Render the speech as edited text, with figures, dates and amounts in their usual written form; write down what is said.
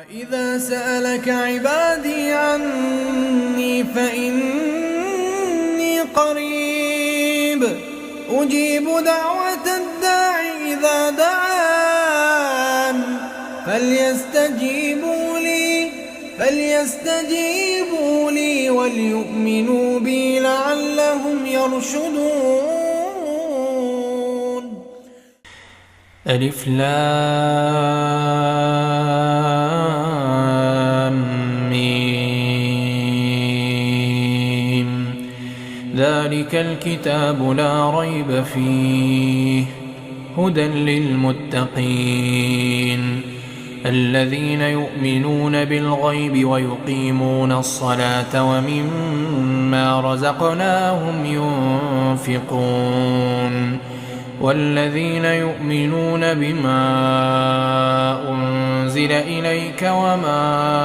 وإذا سألك عبادي عني فإني قريب أجيب دعوة الداع إذا دعان فليستجيبوا لي وليؤمنوا بي لعلهم يرشدون. ألف لام ميم ذلك الكتاب لا ريب فيه هدى للمتقين الذين يؤمنون بالغيب ويقيمون الصلاة ومما رزقناهم ينفقون والذين يؤمنون بما أنزل إليك وما